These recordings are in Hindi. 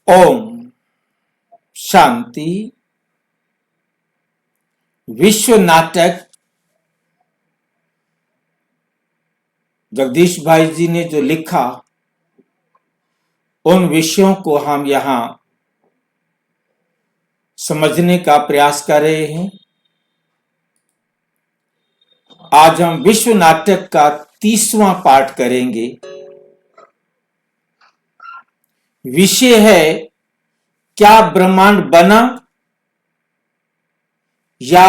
ओम शांति। विश्व नाटक जगदीश भाई जी ने जो लिखा, उन विषयों को हम यहां समझने का प्रयास कर रहे हैं। आज हम विश्व नाटक का 30वां पाठ करेंगे। विषय है, क्या ब्रह्मांड बना या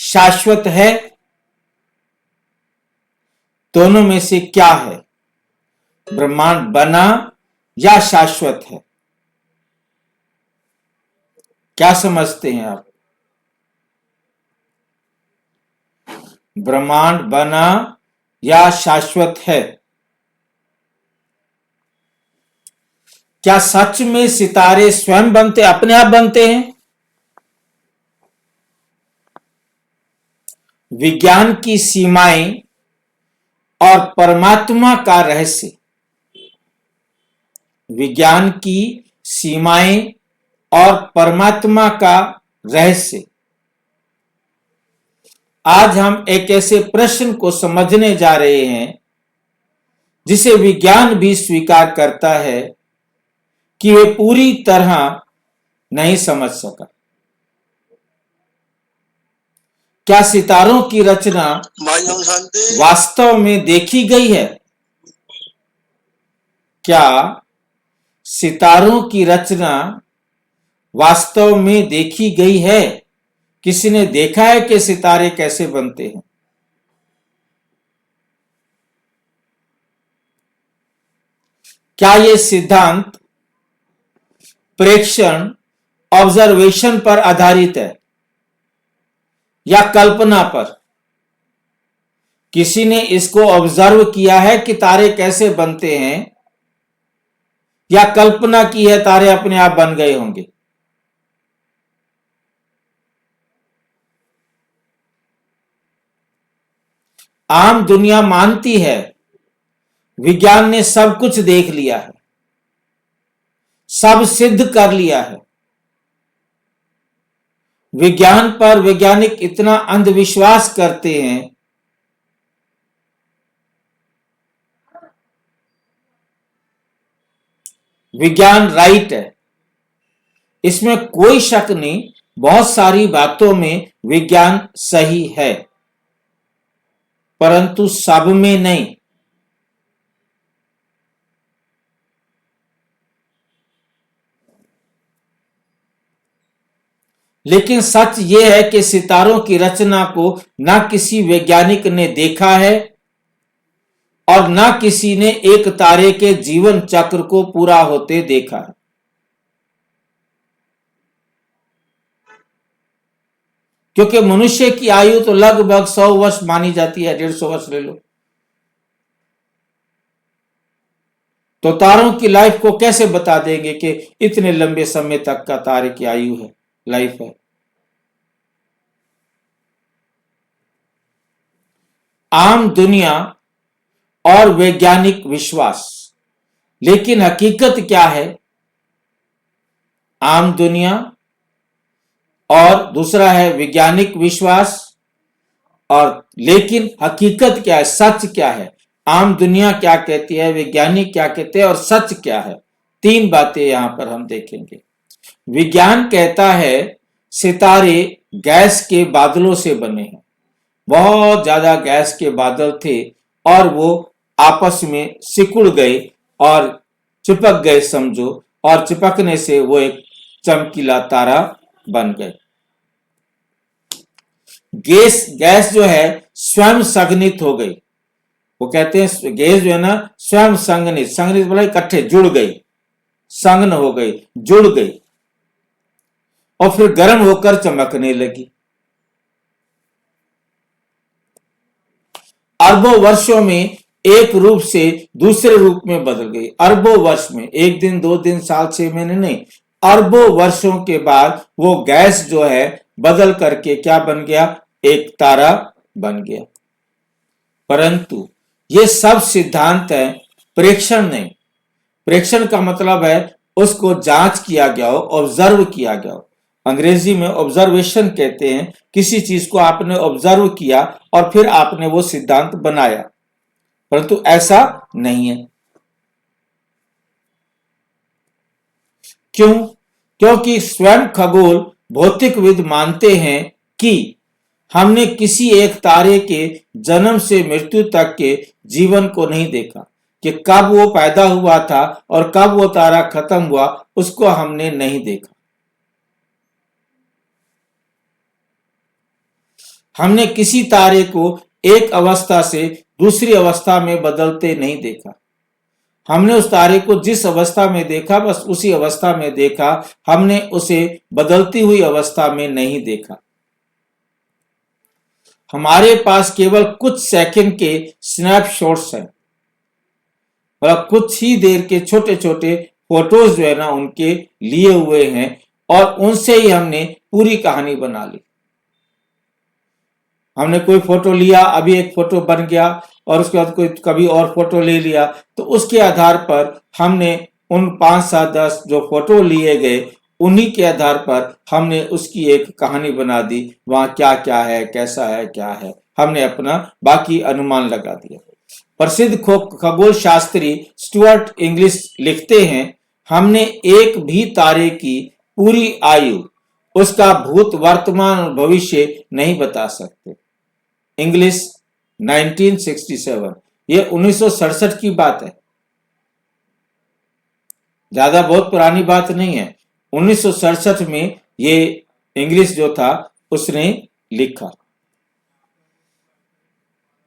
शाश्वत है? दोनों में से क्या है? ब्रह्मांड बना या शाश्वत है? क्या समझते हैं आप? ब्रह्मांड बना या शाश्वत है? क्या सच में सितारे स्वयं बनते, अपने आप बनते हैं? विज्ञान की सीमाएं और परमात्मा का रहस्य। विज्ञान की सीमाएं और परमात्मा का रहस्य। आज हम एक ऐसे प्रश्न को समझने जा रहे हैं जिसे विज्ञान भी स्वीकार करता है कि वे पूरी तरह नहीं समझ सका। क्या सितारों की रचना वास्तव में देखी गई है? क्या सितारों की रचना वास्तव में देखी गई है? किसी ने देखा है कि सितारे कैसे बनते हैं? क्या यह सिद्धांत प्रेक्षण, ऑब्जर्वेशन पर आधारित है या कल्पना पर? किसी ने इसको ऑब्जर्व किया है कि तारे कैसे बनते हैं, या कल्पना की है तारे अपने आप बन गए होंगे? आम दुनिया मानती है विज्ञान ने सब कुछ देख लिया है, सब सिद्ध कर लिया है। विज्ञान पर वैज्ञानिक इतना अंधविश्वास करते हैं विज्ञान राइट है, इसमें कोई शक नहीं। बहुत सारी बातों में विज्ञान सही है, परंतु सब में नहीं। लेकिन सच यह है कि सितारों की रचना को ना किसी वैज्ञानिक ने देखा है और ना किसी ने एक तारे के जीवन चक्र को पूरा होते देखा है। क्योंकि मनुष्य की आयु तो लगभग 100 वर्ष मानी जाती है, 150 वर्ष ले लो, तो तारों की लाइफ को कैसे बता देंगे कि इतने लंबे समय तक का तारे की आयु है, लाइफ है? आम दुनिया और वैज्ञानिक विश्वास, लेकिन हकीकत क्या है? आम दुनिया और दूसरा है वैज्ञानिक विश्वास, और लेकिन हकीकत क्या है, सच क्या है? आम दुनिया क्या कहती है, वैज्ञानिक क्या कहते हैं, और सच क्या है? तीन बातें यहां पर हम देखेंगे। विज्ञान कहता है सितारे गैस के बादलों से बने हैं। बहुत ज्यादा गैस के बादल थे और वो आपस में सिकुड़ गए और चिपक गए समझो, और चिपकने से वो एक चमकीला तारा बन गए। गैस जो है स्वयं संघनित हो गई। वो कहते हैं गैस जो है ना स्वयं संघनित, संघनित बोला इकट्ठे जुड़ गई, संघन हो गई, जुड़ गई, और फिर गर्म होकर चमकने लगी। अरबों वर्षों में एक रूप से दूसरे रूप में बदल गई। अरबों वर्ष में, एक दिन, 2 दिन, साल, 6 महीने नहीं, अरबों वर्षों के बाद वो गैस जो है बदल करके क्या बन गया? एक तारा बन गया। परंतु ये सब सिद्धांत है, प्रेक्षण नहीं। प्रेक्षण का मतलब है उसको जांच किया गया हो, ऑब्जर्व किया गया हो। अंग्रेजी में ऑब्जर्वेशन कहते हैं, किसी चीज को आपने ऑब्जर्व किया और फिर आपने वो सिद्धांत बनाया, परंतु ऐसा नहीं है। क्यों? क्योंकि स्वयं खगोल भौतिकविद मानते हैं कि हमने किसी एक तारे के जन्म से मृत्यु तक के जीवन को नहीं देखा, कि कब वो पैदा हुआ था और कब वो तारा खत्म हुआ, उसको हमने नहीं देखा। हमने किसी तारे को एक अवस्था से दूसरी अवस्था में बदलते नहीं देखा। हमने उस तारे को जिस अवस्था में देखा बस उसी अवस्था में देखा, हमने उसे बदलती हुई अवस्था में नहीं देखा। हमारे पास केवल कुछ सेकंड के स्नैपशॉट्स हैं, मतलब कुछ ही देर के छोटे छोटे फोटोज जो है ना उनके लिए हुए हैं, और उनसे ही हमने पूरी कहानी बना ली। हमने कोई फोटो लिया, अभी एक फोटो बन गया, और उसके बाद कोई कभी और फोटो ले लिया, तो उसके आधार पर हमने उन 5, 7, 10 जो फोटो लिए गए, उन्हीं के आधार पर हमने उसकी एक कहानी बना दी। वहां क्या क्या है, कैसा है, क्या है, हमने अपना बाकी अनुमान लगा दिया। प्रसिद्ध खगोल शास्त्री स्टुअर्ट इंग्लिश लिखते हैं, हमने एक भी तारे की पूरी आयु, उसका भूत, वर्तमान और भविष्य नहीं बता सकते। इंग्लिश 1967, ये 1967 की बात है, ज्यादा बहुत पुरानी बात नहीं है। 1967 में ये इंग्लिश जो था उसने लिखा।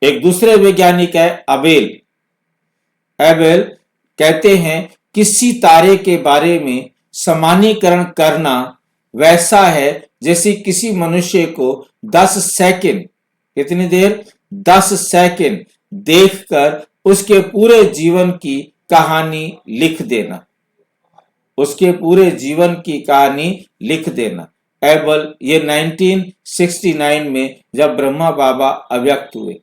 एक दूसरे वैज्ञानिक है अबेल। एबेल कहते हैं किसी तारे के बारे में सामान्यीकरण करना वैसा है जैसे किसी मनुष्य को 10 सेकंड, कितनी देर, 10 सेकंड देखकर उसके पूरे जीवन की कहानी लिख देना, उसके पूरे जीवन की कहानी लिख देना। एबल, ये 1969 में जब ब्रह्मा बाबा अव्यक्त हुए,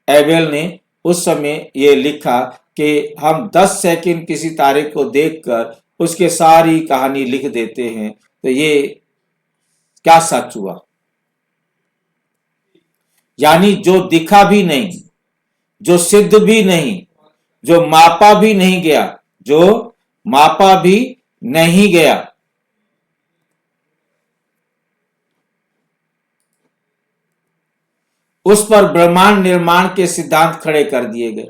एबेल ने उस समय ये लिखा कि हम 10 सेकंड किसी तारे को देखकर उसके सारी कहानी लिख देते हैं। तो ये क्या सच हुआ? यानी जो दिखा भी नहीं, जो सिद्ध भी नहीं, जो मापा भी नहीं गया, जो मापा भी नहीं गया, उस पर ब्रह्मांड निर्माण के सिद्धांत खड़े कर दिए गए।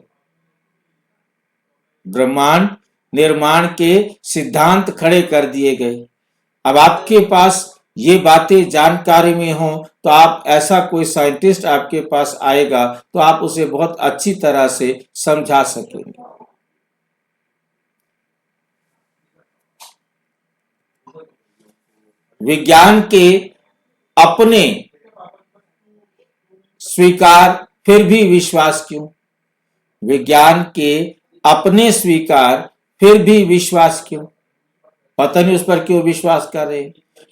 ब्रह्मांड निर्माण के सिद्धांत खड़े कर दिए गए। अब आपके पास ये बातें जानकारी में हो तो आप, ऐसा कोई साइंटिस्ट आपके पास आएगा तो आप उसे बहुत अच्छी तरह से समझा सकेंगे। विज्ञान के अपने स्वीकार फिर भी विश्वास क्यों? विज्ञान के अपने स्वीकार फिर भी विश्वास क्यों? पता नहीं उस पर क्यों विश्वास कर रहे।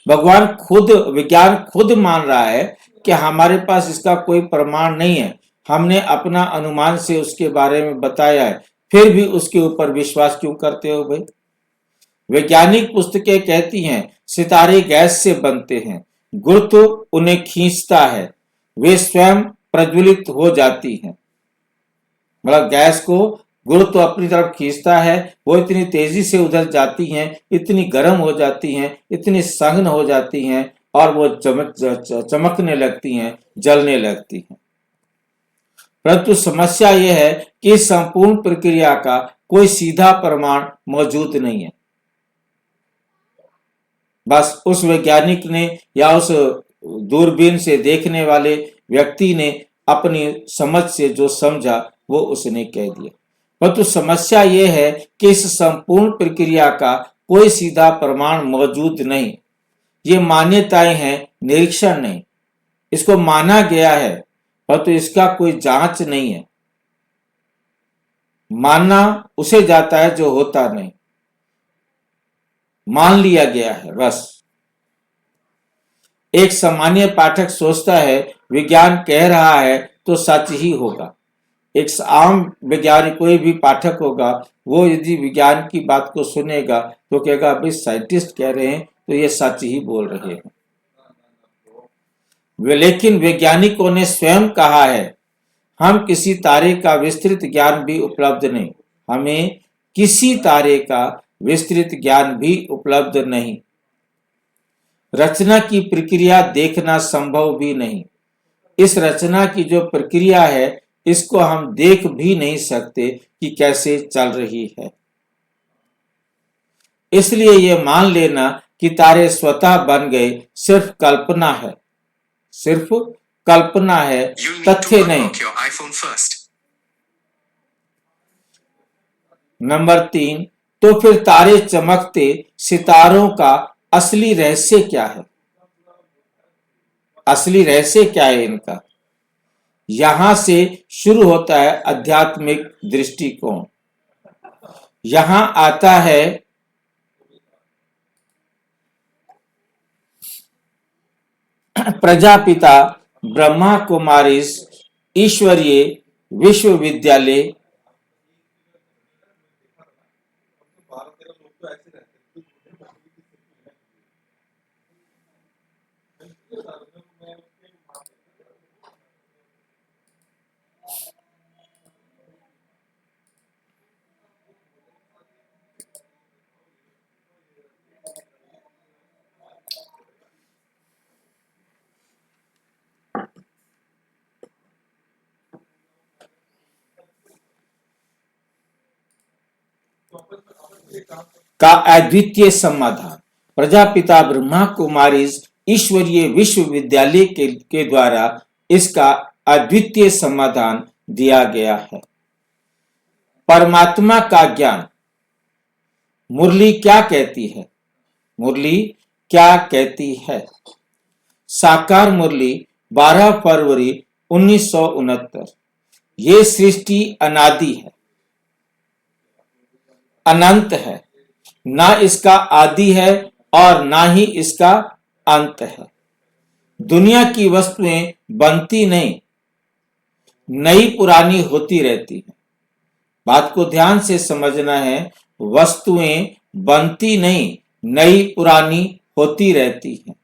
भगवान खुद, विज्ञान खुद मान रहा है कि हमारे पास इसका कोई प्रमाण नहीं है, हमने अपना अनुमान से उसके बारे में बताया है, फिर भी उसके ऊपर विश्वास क्यों करते हो भाई? वैज्ञानिक पुस्तकें कहती हैं सितारे गैस से बनते हैं, गुरुत्व उन्हें खींचता है, वे स्वयं प्रज्वलित हो जाती हैं। मतलब गैस को गुरुत्व अपनी तरफ खींचता है, वो इतनी तेजी से उधर जाती हैं, इतनी गर्म हो जाती हैं, इतनी सघन हो जाती हैं, और वो चमकने लगती हैं, जलने लगती हैं। परंतु समस्या यह है कि इस संपूर्ण प्रक्रिया का कोई सीधा प्रमाण मौजूद नहीं है। बस उस वैज्ञानिक ने या उस दूरबीन से देखने वाले व्यक्ति ने अपनी समझ से जो समझा वो उसने कह दिया। परंतु समस्या यह है कि इस संपूर्ण प्रक्रिया का कोई सीधा प्रमाण मौजूद नहीं। ये मान्यताएं हैं, निरीक्षण नहीं। इसको माना गया है परंतु इसका कोई जांच नहीं है। मानना उसे जाता है जो होता नहीं, मान लिया गया है बस। एक सामान्य पाठक सोचता है विज्ञान कह रहा है तो सच ही होगा, एक आम वैज्ञानिक कोई भी पाठक होगा, वो यदि विज्ञान की बात को सुनेगा तो कहेगा भाई साइंटिस्ट कह रहे हैं तो ये सच ही बोल रहे हैं। लेकिन वैज्ञानिकों ने स्वयं कहा है, हम किसी तारे का विस्तृत ज्ञान भी उपलब्ध नहीं, हमें किसी तारे का विस्तृत ज्ञान भी उपलब्ध नहीं, रचना की प्रक्रिया देखना संभव भी नहीं। इस रचना की जो प्रक्रिया है इसको हम देख भी नहीं सकते कि कैसे चल रही है। इसलिए ये मान लेना कि तारे स्वतः बन गए सिर्फ कल्पना है, सिर्फ कल्पना है, तथ्य नहीं। नंबर 3, तो फिर तारे चमकते सितारों का असली रहस्य क्या है? असली रहस्य क्या है इनका? यहां से शुरू होता है आध्यात्मिक दृष्टिकोण। यहां आता है प्रजापिता ब्रह्मा कुमारीज ईश्वरीय विश्वविद्यालय का अद्वितीय समाधान। प्रजापिता ब्रह्मा कुमारी ईश्वरीय विश्वविद्यालय के द्वारा इसका अद्वितीय समाधान दिया गया है। परमात्मा का ज्ञान। मुरली क्या कहती है? मुरली क्या कहती है? साकार मुरली 12 फरवरी 1969। ये सृष्टि अनादि है, अनंत है, ना इसका आदि है और ना ही इसका अंत है। दुनिया की वस्तुएं बनती नहीं, नई पुरानी होती रहती है। बात को ध्यान से समझना है, वस्तुएं बनती नहीं, नई पुरानी होती रहती हैं।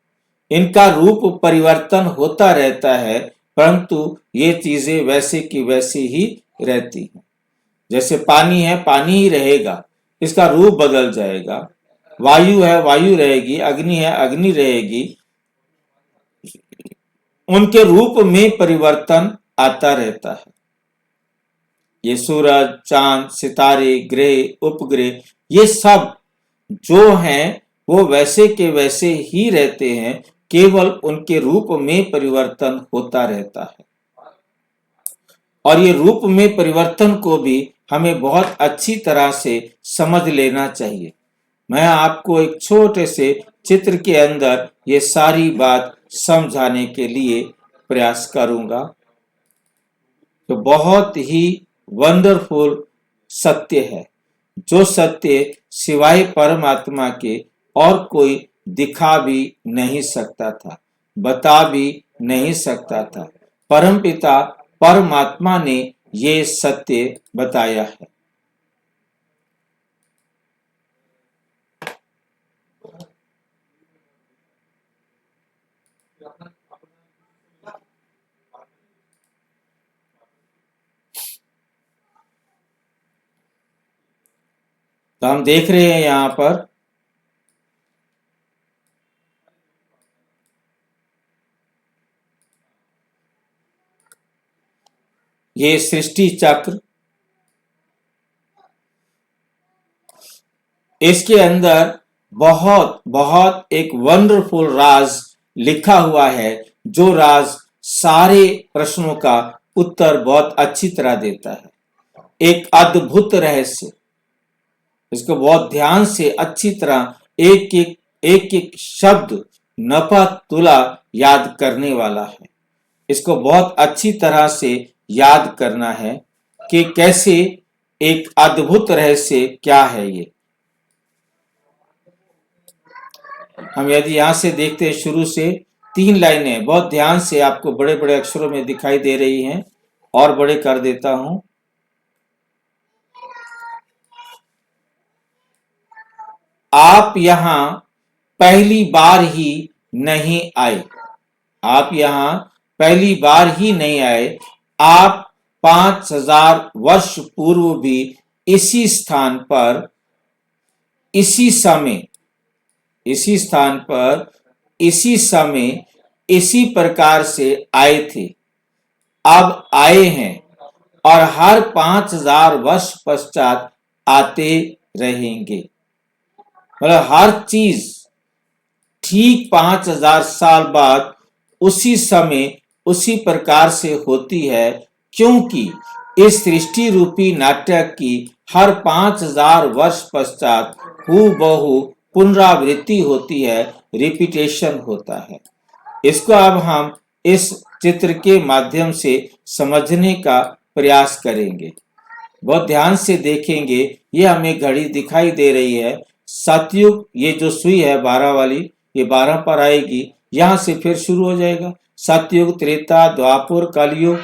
इनका रूप परिवर्तन होता रहता है, परंतु ये चीजें वैसे की वैसी ही रहती हैं। जैसे पानी है, पानी ही रहेगा, इसका रूप बदल जाएगा। वायु है, वायु रहेगी, अग्नि है, अग्नि रहेगी, उनके रूप में परिवर्तन आता रहता है। ये सूरज, चांद, सितारे, ग्रह, उपग्रह, ये सब जो हैं वो वैसे के वैसे ही रहते हैं, केवल उनके रूप में परिवर्तन होता रहता है। और ये रूप में परिवर्तन को भी हमें बहुत अच्छी तरह से समझ लेना चाहिए। मैं आपको एक छोटे से चित्र के अंदर ये सारी बात समझाने के लिए प्रयास करूंगा। तो बहुत ही वंडरफुल सत्य है, जो सत्य सिवाय परमात्मा के और कोई दिखा भी नहीं सकता था, बता भी नहीं सकता था। परमपिता परमात्मा ने ये सत्य बताया है। तो हम देख रहे हैं यहां पर ये सृष्टि चक्र, इसके अंदर बहुत बहुत एक वंडरफुल राज लिखा हुआ है, जो राज सारे प्रश्नों का उत्तर बहुत अच्छी तरह देता है। एक अद्भुत रहस्य, इसको बहुत ध्यान से अच्छी तरह एक एक शब्द नपा तुला याद करने वाला है। इसको बहुत अच्छी तरह से याद करना है कि कैसे एक अद्भुत रहस्य क्या है। ये हम यदि यहां से देखते हैं, शुरू से 3 लाइनें बहुत ध्यान से आपको बड़े बड़े अक्षरों में दिखाई दे रही हैं। और बड़े कर देता हूं। आप यहां पहली बार ही नहीं आए। आप यहां पहली बार ही नहीं आए। आप 5000 वर्ष पूर्व भी इसी स्थान पर, इसी समय, इसी स्थान पर, इसी समय, इसी प्रकार से आए थे, अब आए हैं और हर 5000 वर्ष पश्चात आते रहेंगे। मतलब हर चीज ठीक 5000 साल बाद उसी समय उसी प्रकार से होती है, क्योंकि इस सृष्टि रूपी नाटक की हर 5000 वर्ष पश्चात हूबहू पुनरावृत्ति होती है, रिपीटेशन होता है। इसको अब हम इस चित्र के माध्यम से समझने का प्रयास करेंगे। बहुत ध्यान से देखेंगे। ये हमें घड़ी दिखाई दे रही है। सतयुग, ये जो सुई है 12 वाली, ये 12 पर आएगी, यहां से फिर शुरू हो जाएगा सतयुग, त्रेता, द्वापुर, कलयुग,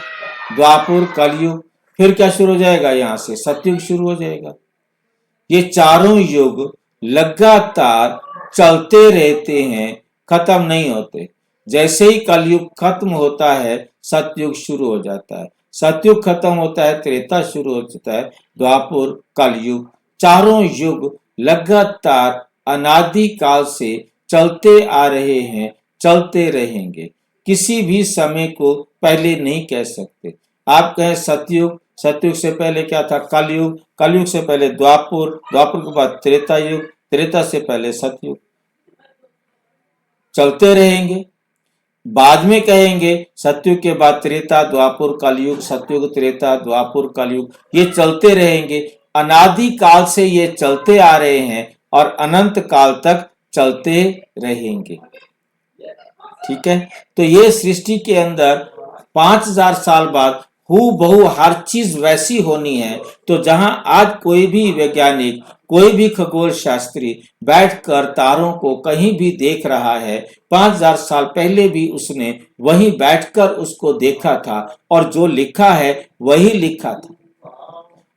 द्वापुर, कलयुग, फिर क्या शुरू हो जाएगा, यहां से सतयुग शुरू हो जाएगा। ये चारों युग लगातार चलते रहते हैं, खत्म नहीं होते। जैसे ही कलयुग खत्म होता है, सतयुग शुरू हो जाता है। सतयुग खत्म होता है, त्रेता शुरू हो जाता है, द्वापुर, कलयुग। चारों युग लगातार अनादि काल से चलते आ रहे हैं, चलते रहेंगे। किसी भी समय को पहले नहीं कह सकते। आप कहें सतयुग, सतयुग से पहले क्या था, कलयुग, कलयुग से पहले द्वापुर, द्वापुर के बाद त्रेता युग, त्रेता से पहले सतयुग। चलते रहेंगे। बाद में कहेंगे सतयुग के बाद त्रेता, द्वापुर, कलयुग, सतयुग, त्रेता, द्वापुर, कलयुग, ये चलते रहेंगे। अनादि काल से ये चलते आ रहे हैं और अनंत काल तक चलते रहेंगे। ठीक है। तो ये सृष्टि के अंदर 5000 साल बाद हु बहु हर चीज वैसी होनी है। तो जहां आज कोई भी वैज्ञानिक, कोई भी खगोल शास्त्री बैठकर तारों को कहीं भी देख रहा है, 5000 साल पहले भी उसने वहीं बैठकर उसको देखा था और जो लिखा है वही लिखा था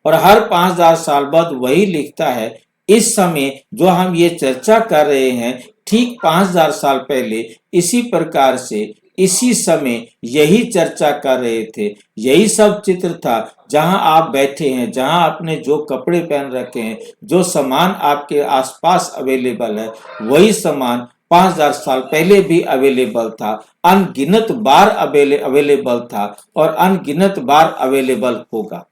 और हर 5000 साल बाद वही लिखता है। इस समय जो हम ये चर्चा कर रहे हैं, ठीक 5000 साल पहले इसी प्रकार से इसी समय यही चर्चा कर रहे थे। यही सब चित्र था। जहां आप बैठे हैं, जहां आपने जो कपड़े पहन रखे हैं, जो सामान आपके आसपास अवेलेबल है, वही सामान 5000 साल पहले भी अवेलेबल था। अनगिनत बार अवेलेबल था और अनगिनत बार अवेलेबल होगा।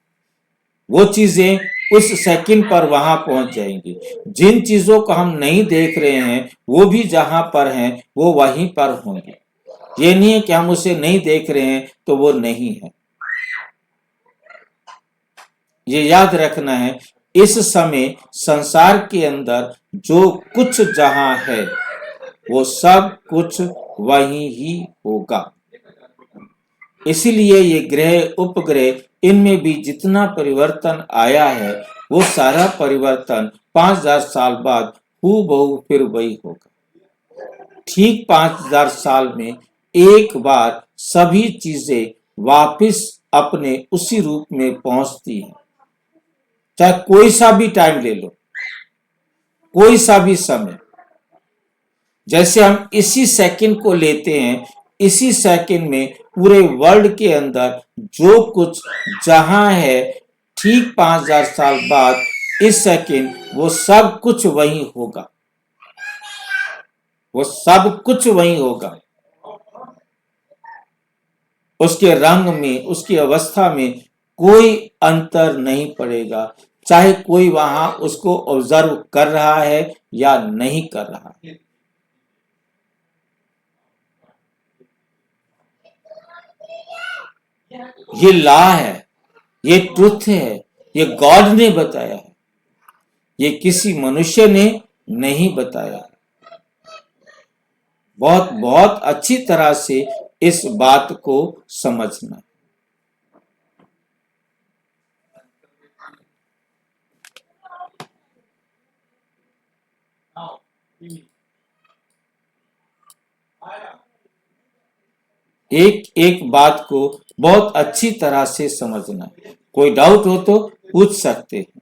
वो चीजें उस सेकंड पर वहां पहुंच जाएंगी। जिन चीजों को हम नहीं देख रहे हैं, वो भी जहां पर हैं वो वहीं पर होंगे। ये नहीं है कि हम उसे नहीं देख रहे हैं तो वो नहीं है। ये याद रखना है। इस समय संसार के अंदर जो कुछ जहां है वो सब कुछ वहीं ही होगा। इसीलिए ये ग्रह, उपग्रह, इनमें भी जितना परिवर्तन आया है वो सारा परिवर्तन 5000 साल बाद हूबहू फिर वही होगा। ठीक 5000 साल में एक बार सभी चीजें वापस अपने उसी रूप में पहुंचती हैं। चाहे कोई सा भी टाइम ले लो, कोई सा भी समय। जैसे हम इसी सेकंड को लेते हैं, इसी सेकंड में पूरे वर्ल्ड के अंदर जो कुछ जहां है, ठीक 5000 साल बाद इस सेकंड वो सब कुछ वही होगा। वो सब कुछ वही होगा। उसके रंग में, उसकी अवस्था में कोई अंतर नहीं पड़ेगा, चाहे कोई वहां उसको ऑब्जर्व कर रहा है या नहीं कर रहा है। ये लॉ है, ये ट्रुथ है, ये गॉड ने बताया है, ये किसी मनुष्य ने नहीं बताया। बहुत बहुत अच्छी तरह से इस बात को समझना। एक एक बात को बहुत अच्छी तरह से समझना। कोई डाउट हो तो पूछ सकते हैं।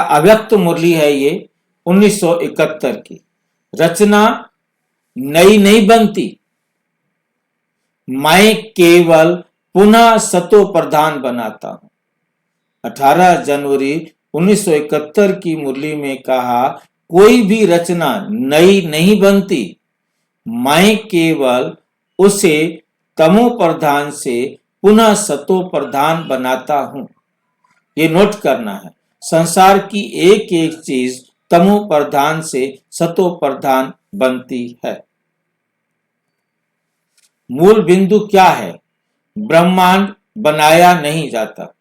अव्यक्त मुरली है ये 1971 की। रचना नई नहीं बनती, मैं केवल पुनः सतो प्रधान बनाता हूं। 18 जनवरी 1971 की मुरली में कहा, कोई भी रचना नई नहीं बनती, मैं केवल उसे तमो प्रधान से पुनः सतो प्रधान बनाता हूं। ये नोट करना है, संसार की एक एक चीज तमो प्रधान से सतो प्रधान बनती है। मूल बिंदु क्या है? ब्रह्मांड बनाया नहीं जाता,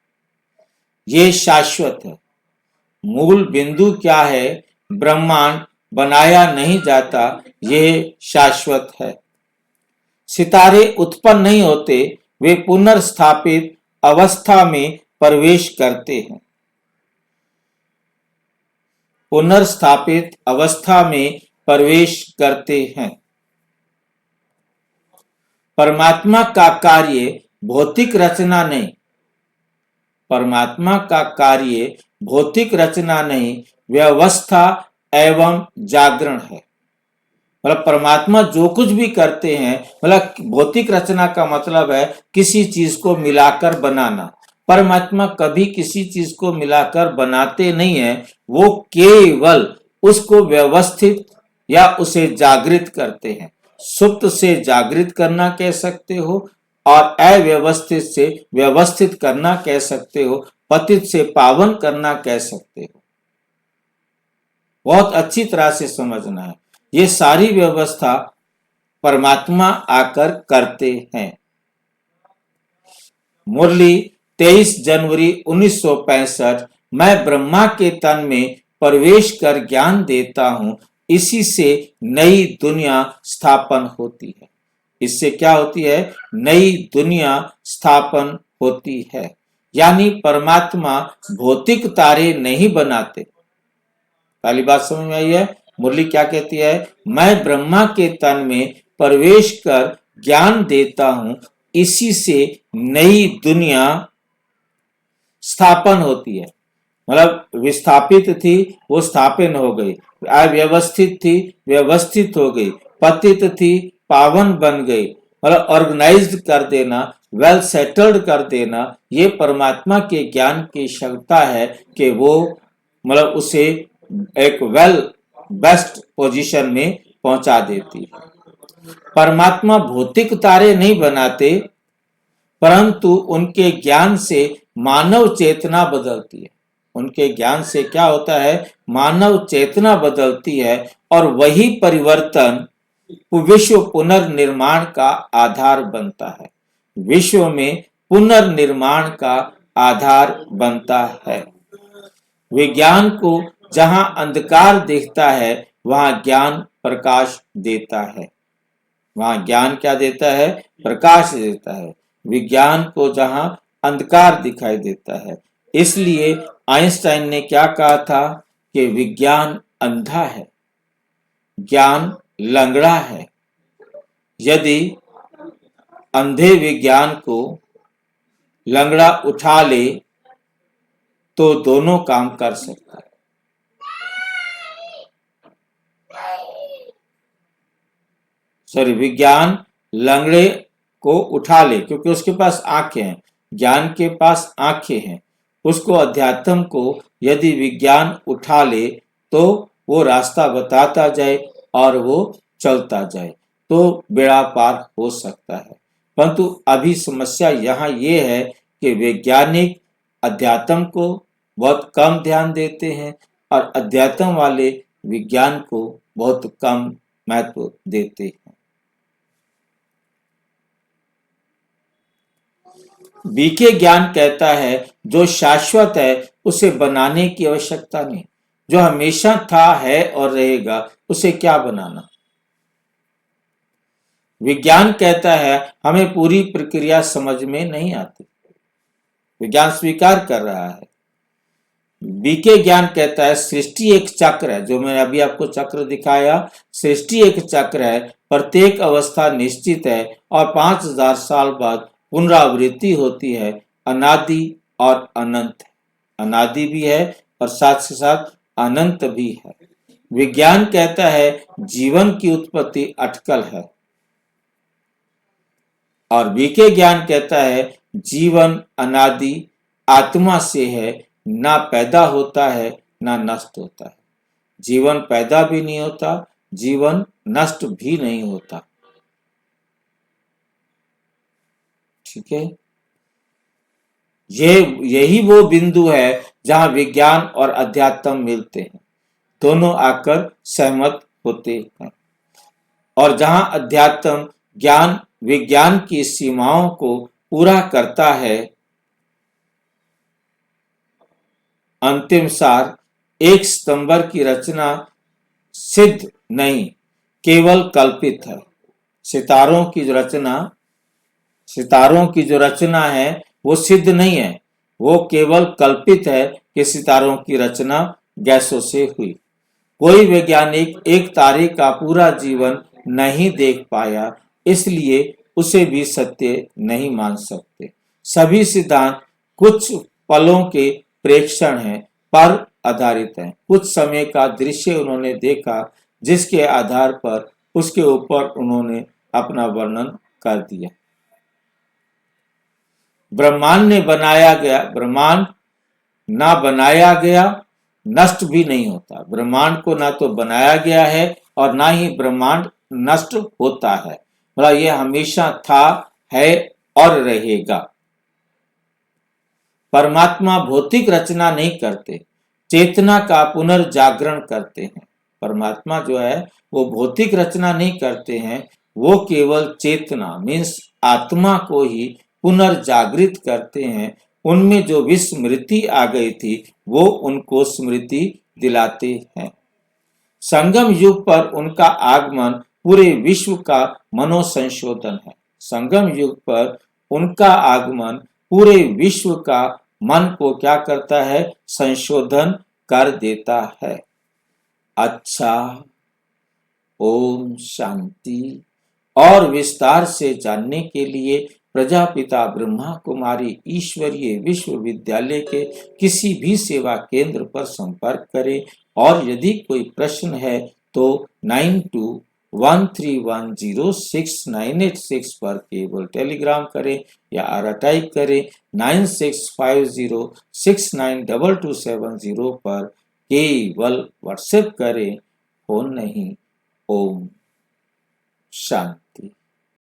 ये शाश्वत है। मूल बिंदु क्या है? ब्रह्मांड बनाया नहीं जाता, यह शाश्वत है। सितारे उत्पन्न नहीं होते, वे पुनर्स्थापित अवस्था में प्रवेश करते हैं। पुनर्स्थापित अवस्था में प्रवेश करते हैं। परमात्मा का कार्य भौतिक रचना नहीं, परमात्मा का कार्य भौतिक रचना नहीं, व्यवस्था एवं जागरण है। मतलब परमात्मा जो कुछ भी करते हैं, मतलब भौतिक रचना का मतलब है किसी चीज को मिलाकर बनाना। परमात्मा कभी किसी चीज को मिलाकर बनाते नहीं है, वो केवल उसको व्यवस्थित या उसे जागृत करते हैं। सुप्त से जागृत करना कह सकते हो, और अव्यवस्थित से व्यवस्थित करना कह सकते हो, पतित से पावन करना कह सकते हो। बहुत अच्छी तरह से समझना है, ये सारी व्यवस्था परमात्मा आकर करते हैं। मुरली 23 जनवरी 1965, मैं ब्रह्मा के तन में प्रवेश कर ज्ञान देता हूं, इसी से नई दुनिया स्थापन होती है। इससे क्या होती है? नई दुनिया स्थापन होती है। यानी परमात्मा भौतिक तारे नहीं बनाते। पहली बात समझ में आई है? मुरली क्या कहती है? मैं ब्रह्मा के तन में प्रवेश कर ज्ञान देता हूं, इसी से नई दुनिया स्थापन होती है। मतलब विस्थापित थी, वो स्थापन हो गई। अव्यवस्थित थी, व्यवस्थित हो गई। पतित थी, पावन बन गई। मतलब ऑर्गेनाइज्ड कर देना, वेल सेटल्ड कर देना, ये परमात्मा के ज्ञान की क्षमता है कि वो मतलब उसे एक वेल बेस्ट पोजीशन में पहुंचा देती है। परमात्मा भौतिक तारे नहीं बनाते, परंतु उनके ज्ञान से मानव चेतना बदलती है। उनके ज्ञान से क्या होता है? मानव चेतना बदलती है, और वही परिवर्तन विश्व पुनर्निर्माण का आधार बनता है। विश्व में पुनर्निर्माण का आधार बनता है। विज्ञान को जहां अंधकार दिखता है, वहां ज्ञान प्रकाश देता है। वहां ज्ञान क्या देता है? प्रकाश देता है। विज्ञान को जहां अंधकार दिखाई देता है। इसलिए आइंस्टाइन ने क्या कहा था कि विज्ञान अंधा है, ज्ञान लंगड़ा है। यदि अंधे विज्ञान को लंगड़ा उठा ले तो दोनों काम कर सकता है। सॉरी, विज्ञान लंगड़े को उठा ले क्योंकि उसके पास आंखें हैं, ज्ञान के पास आंखें हैं। उसको, अध्यात्म को यदि विज्ञान उठा ले तो वो रास्ता बताता जाए और वो चलता जाए तो बेड़ा पार हो सकता है। परंतु अभी समस्या यहाँ ये है कि वैज्ञानिक अध्यात्म को बहुत कम ध्यान देते हैं और अध्यात्म वाले विज्ञान को बहुत कम महत्व देते हैं। बीके ज्ञान कहता है जो शाश्वत है उसे बनाने की आवश्यकता नहीं, जो हमेशा था, है और रहेगा, उसे क्या बनाना। विज्ञान कहता है हमें पूरी प्रक्रिया समझ में नहीं आती। विज्ञान स्वीकार कर रहा है, बीके ज्ञान कहता है सृष्टि एक चक्र है, जो मैंने अभी आपको चक्र दिखाया, सृष्टि एक चक्र है, प्रत्येक अवस्था निश्चित है और 5000 साल बाद पुनरावृत्ति होती है, अनादि और अनंत है, अनादि भी है और साथ से साथ अनंत भी है। विज्ञान कहता है जीवन की उत्पत्ति अटकल है और बीके ज्ञान कहता है जीवन अनादि आत्मा से है, ना पैदा होता है ना नष्ट होता है। जीवन पैदा भी नहीं होता, जीवन नष्ट भी नहीं होता। ठीक है, यही वो बिंदु है जहां विज्ञान और अध्यात्म मिलते हैं, दोनों आकर सहमत होते हैं और जहां अध्यात्म ज्ञान विज्ञान की सीमाओं को पूरा करता है। अंतिम सार, एक सितंबर की रचना सिद्ध नहीं, केवल कल्पित है। सितारों की जो रचना है वो सिद्ध नहीं है, वो केवल कल्पित है कि सितारों की रचना गैसों से हुई। कोई वैज्ञानिक एक तारे का पूरा जीवन नहीं देख पाया, इसलिए उसे भी सत्य नहीं मान सकते। सभी सिद्धांत कुछ पलों के प्रेक्षण हैं, पर आधारित हैं। कुछ समय का दृश्य उन्होंने देखा, जिसके आधार पर उसके ऊपर उन्होंने अपना वर्णन कर दिया। ब्रह्मांड ना बनाया गया, नष्ट भी नहीं होता। ब्रह्मांड को ना तो बनाया गया है और ना ही ब्रह्मांड नष्ट होता है, मतलब ये हमेशा था, है और रहेगा। परमात्मा भौतिक रचना नहीं करते, चेतना का पुनर्जागरण करते हैं। परमात्मा जो है वो भौतिक रचना नहीं करते हैं, वो केवल चेतना मीन्स आत्मा को ही पुनर्जागृत करते हैं। उनमें जो विस्मृति आ गई थी वो उनको स्मृति दिलाते हैं। संगम युग पर उनका आगमन पूरे विश्व का मनोसंशोधन है। संगम युग पर उनका आगमन पूरे विश्व का मन को क्या करता है, संशोधन कर देता है। अच्छा, ओम शांति। और विस्तार से जानने के लिए प्रजापिता ब्रह्मा कुमारी ईश्वरीय विश्वविद्यालय के किसी भी सेवा केंद्र पर संपर्क करें और यदि कोई प्रश्न है तो 9213106986 पर केवल टेलीग्राम करें या टाइप करें 9650692270 पर केवल व्हाट्सएप करें, फोन नहीं। ओम शांति।